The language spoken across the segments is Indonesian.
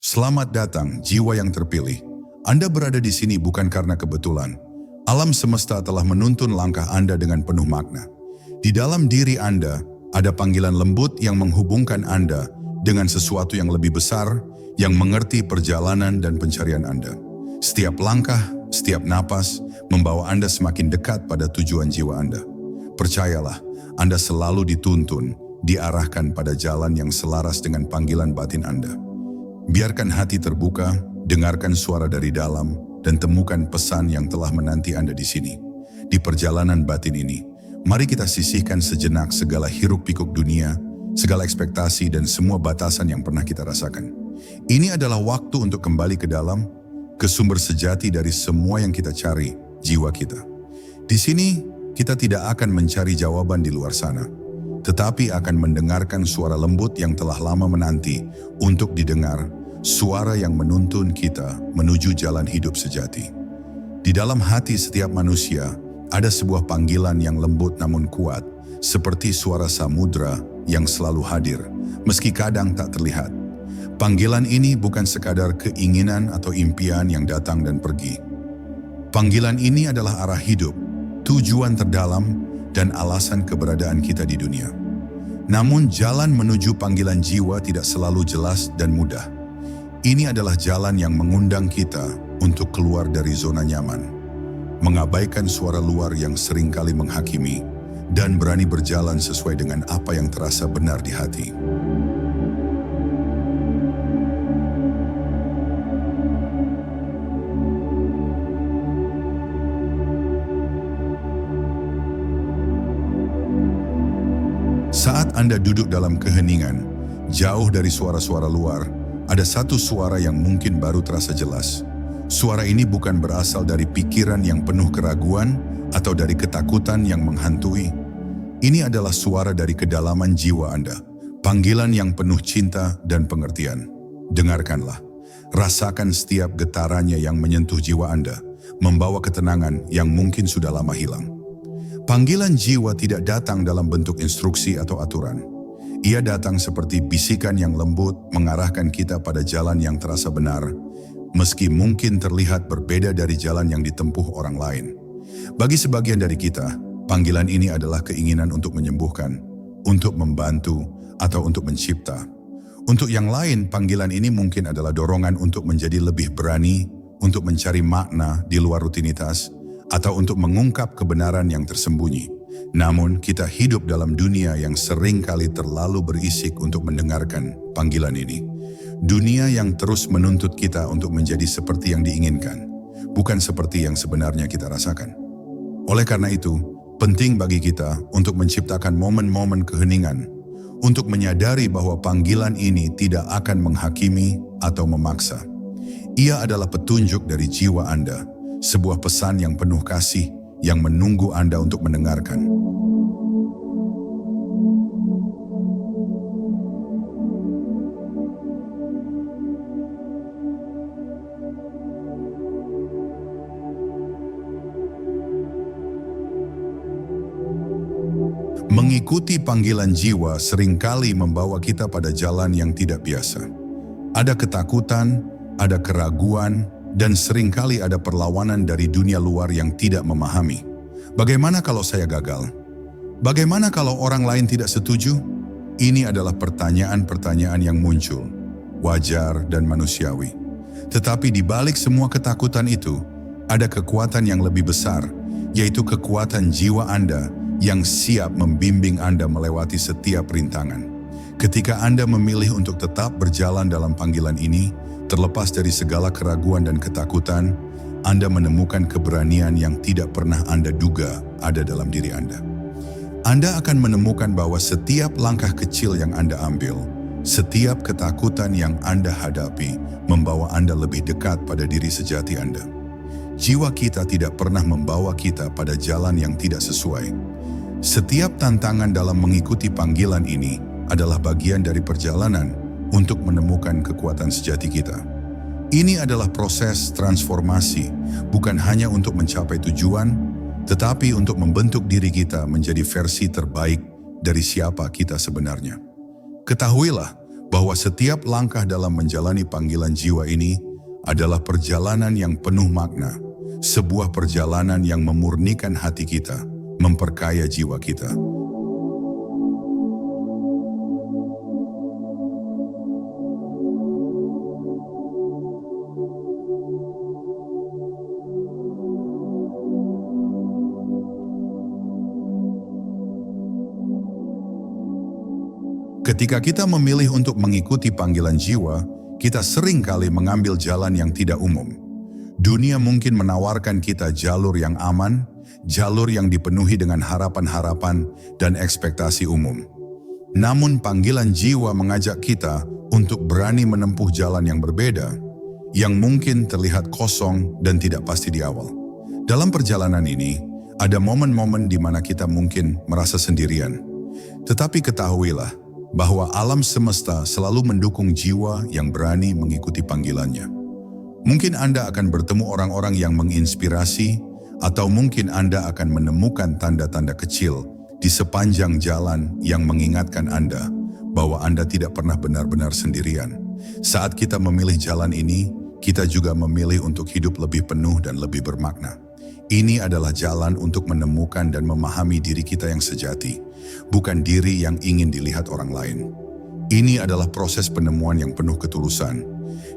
Selamat datang, jiwa yang terpilih. Anda berada di sini bukan karena kebetulan. Alam semesta telah menuntun langkah Anda dengan penuh makna. Di dalam diri Anda, ada panggilan lembut yang menghubungkan Anda dengan sesuatu yang lebih besar, yang mengerti perjalanan dan pencarian Anda. Setiap langkah, setiap napas, membawa Anda semakin dekat pada tujuan jiwa Anda. Percayalah, Anda selalu dituntun, diarahkan pada jalan yang selaras dengan panggilan batin Anda. Biarkan hati terbuka, dengarkan suara dari dalam, dan temukan pesan yang telah menanti Anda di sini. Di perjalanan batin ini, mari kita sisihkan sejenak segala hiruk-pikuk dunia, segala ekspektasi dan semua batasan yang pernah kita rasakan. Ini adalah waktu untuk kembali ke dalam, ke sumber sejati dari semua yang kita cari, jiwa kita. Di sini, kita tidak akan mencari jawaban di luar sana, tetapi akan mendengarkan suara lembut yang telah lama menanti untuk didengar, suara yang menuntun kita menuju jalan hidup sejati. Di dalam hati setiap manusia, ada sebuah panggilan yang lembut namun kuat, seperti suara samudra yang selalu hadir, meski kadang tak terlihat. Panggilan ini bukan sekadar keinginan atau impian yang datang dan pergi. Panggilan ini adalah arah hidup, tujuan terdalam, dan alasan keberadaan kita di dunia. Namun jalan menuju panggilan jiwa tidak selalu jelas dan mudah. Ini adalah jalan yang mengundang kita untuk keluar dari zona nyaman, mengabaikan suara luar yang seringkali menghakimi, dan berani berjalan sesuai dengan apa yang terasa benar di hati. Saat Anda duduk dalam keheningan, jauh dari suara-suara luar, ada satu suara yang mungkin baru terasa jelas. Suara ini bukan berasal dari pikiran yang penuh keraguan atau dari ketakutan yang menghantui. Ini adalah suara dari kedalaman jiwa Anda, panggilan yang penuh cinta dan pengertian. Dengarkanlah, rasakan setiap getarannya yang menyentuh jiwa Anda, membawa ketenangan yang mungkin sudah lama hilang. Panggilan jiwa tidak datang dalam bentuk instruksi atau aturan. Ia datang seperti bisikan yang lembut mengarahkan kita pada jalan yang terasa benar, meski mungkin terlihat berbeda dari jalan yang ditempuh orang lain. Bagi sebagian dari kita, panggilan ini adalah keinginan untuk menyembuhkan, untuk membantu, atau untuk mencipta. Untuk yang lain, panggilan ini mungkin adalah dorongan untuk menjadi lebih berani, untuk mencari makna di luar rutinitas, atau untuk mengungkap kebenaran yang tersembunyi. Namun, kita hidup dalam dunia yang sering kali terlalu berisik untuk mendengarkan panggilan ini. Dunia yang terus menuntut kita untuk menjadi seperti yang diinginkan, bukan seperti yang sebenarnya kita rasakan. Oleh karena itu, penting bagi kita untuk menciptakan momen-momen keheningan, untuk menyadari bahwa panggilan ini tidak akan menghakimi atau memaksa. Ia adalah petunjuk dari jiwa Anda, sebuah pesan yang penuh kasih, yang menunggu Anda untuk mendengarkan. Mengikuti panggilan jiwa seringkali membawa kita pada jalan yang tidak biasa. Ada ketakutan, ada keraguan, dan seringkali ada perlawanan dari dunia luar yang tidak memahami. Bagaimana kalau saya gagal? Bagaimana kalau orang lain tidak setuju? Ini adalah pertanyaan-pertanyaan yang muncul, wajar dan manusiawi. Tetapi di balik semua ketakutan itu, ada kekuatan yang lebih besar, yaitu kekuatan jiwa Anda yang siap membimbing Anda melewati setiap rintangan. Ketika Anda memilih untuk tetap berjalan dalam panggilan ini, terlepas dari segala keraguan dan ketakutan, Anda menemukan keberanian yang tidak pernah Anda duga ada dalam diri Anda. Anda akan menemukan bahwa setiap langkah kecil yang Anda ambil, setiap ketakutan yang Anda hadapi, membawa Anda lebih dekat pada diri sejati Anda. Jiwa kita tidak pernah membawa kita pada jalan yang tidak sesuai. Setiap tantangan dalam mengikuti panggilan ini adalah bagian dari perjalanan untuk menemukan kekuatan sejati kita. Ini adalah proses transformasi, bukan hanya untuk mencapai tujuan, tetapi untuk membentuk diri kita menjadi versi terbaik dari siapa kita sebenarnya. Ketahuilah bahwa setiap langkah dalam menjalani panggilan jiwa ini adalah perjalanan yang penuh makna, sebuah perjalanan yang memurnikan hati kita, memperkaya jiwa kita. Ketika kita memilih untuk mengikuti panggilan jiwa, kita sering kali mengambil jalan yang tidak umum. Dunia mungkin menawarkan kita jalur yang aman, jalur yang dipenuhi dengan harapan-harapan dan ekspektasi umum. Namun panggilan jiwa mengajak kita untuk berani menempuh jalan yang berbeda, yang mungkin terlihat kosong dan tidak pasti di awal. Dalam perjalanan ini, ada momen-momen di mana kita mungkin merasa sendirian. Tetapi ketahuilah, bahwa alam semesta selalu mendukung jiwa yang berani mengikuti panggilannya. Mungkin Anda akan bertemu orang-orang yang menginspirasi, atau mungkin Anda akan menemukan tanda-tanda kecil di sepanjang jalan yang mengingatkan Anda bahwa Anda tidak pernah benar-benar sendirian. Saat kita memilih jalan ini, kita juga memilih untuk hidup lebih penuh dan lebih bermakna. Ini adalah jalan untuk menemukan dan memahami diri kita yang sejati, bukan diri yang ingin dilihat orang lain. Ini adalah proses penemuan yang penuh ketulusan,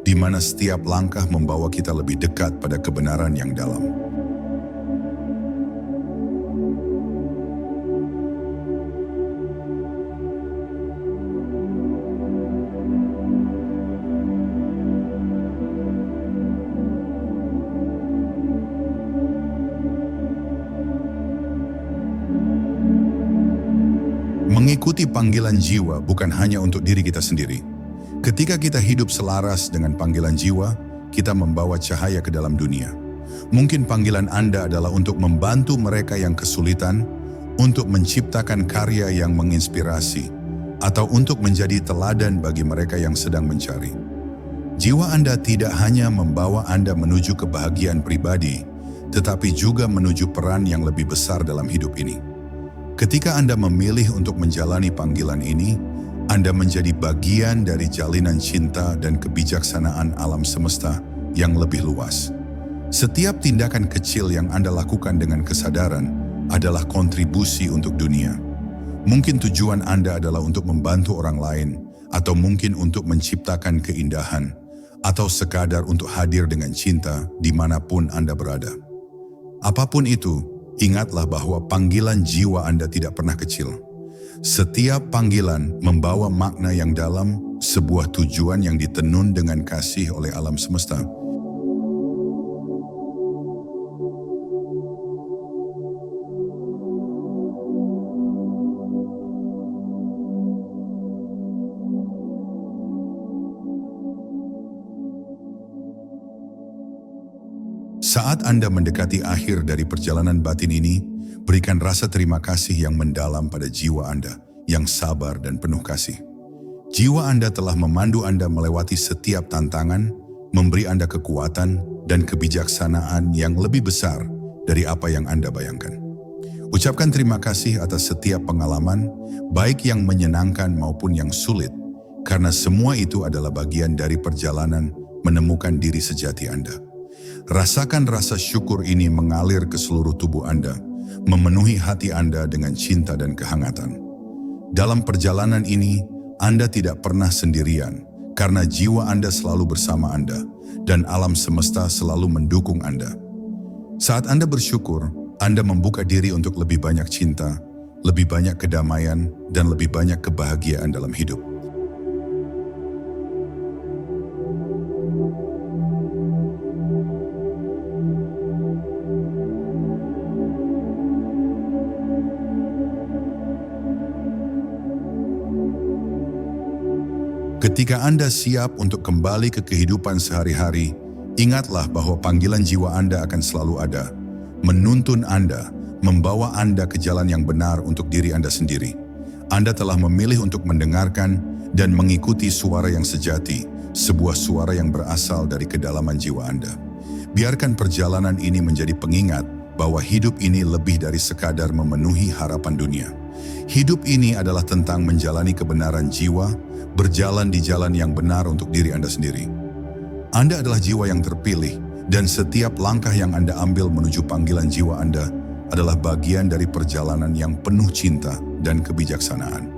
di mana setiap langkah membawa kita lebih dekat pada kebenaran yang dalam. Mengikuti panggilan jiwa bukan hanya untuk diri kita sendiri. Ketika kita hidup selaras dengan panggilan jiwa, kita membawa cahaya ke dalam dunia. Mungkin panggilan Anda adalah untuk membantu mereka yang kesulitan, untuk menciptakan karya yang menginspirasi, atau untuk menjadi teladan bagi mereka yang sedang mencari. Jiwa Anda tidak hanya membawa Anda menuju kebahagiaan pribadi, tetapi juga menuju peran yang lebih besar dalam hidup ini. Ketika Anda memilih untuk menjalani panggilan ini, Anda menjadi bagian dari jalinan cinta dan kebijaksanaan alam semesta yang lebih luas. Setiap tindakan kecil yang Anda lakukan dengan kesadaran adalah kontribusi untuk dunia. Mungkin tujuan Anda adalah untuk membantu orang lain, atau mungkin untuk menciptakan keindahan, atau sekadar untuk hadir dengan cinta dimanapun Anda berada. Apapun itu, ingatlah bahwa panggilan jiwa Anda tidak pernah kecil. Setiap panggilan membawa makna yang dalam, sebuah tujuan yang ditenun dengan kasih oleh alam semesta. Saat Anda mendekati akhir dari perjalanan batin ini, berikan rasa terima kasih yang mendalam pada jiwa Anda yang sabar dan penuh kasih. Jiwa Anda telah memandu Anda melewati setiap tantangan, memberi Anda kekuatan dan kebijaksanaan yang lebih besar dari apa yang Anda bayangkan. Ucapkan terima kasih atas setiap pengalaman, baik yang menyenangkan maupun yang sulit, karena semua itu adalah bagian dari perjalanan menemukan diri sejati Anda. Rasakan rasa syukur ini mengalir ke seluruh tubuh Anda, memenuhi hati Anda dengan cinta dan kehangatan. Dalam perjalanan ini, Anda tidak pernah sendirian, karena jiwa Anda selalu bersama Anda, dan alam semesta selalu mendukung Anda. Saat Anda bersyukur, Anda membuka diri untuk lebih banyak cinta, lebih banyak kedamaian, dan lebih banyak kebahagiaan dalam hidup. Ketika Anda siap untuk kembali ke kehidupan sehari-hari, ingatlah bahwa panggilan jiwa Anda akan selalu ada, menuntun Anda, membawa Anda ke jalan yang benar untuk diri Anda sendiri. Anda telah memilih untuk mendengarkan dan mengikuti suara yang sejati, sebuah suara yang berasal dari kedalaman jiwa Anda. Biarkan perjalanan ini menjadi pengingat bahwa hidup ini lebih dari sekadar memenuhi harapan dunia. Hidup ini adalah tentang menjalani kebenaran jiwa, berjalan di jalan yang benar untuk diri Anda sendiri. Anda adalah jiwa yang terpilih, dan setiap langkah yang Anda ambil menuju panggilan jiwa Anda adalah bagian dari perjalanan yang penuh cinta dan kebijaksanaan.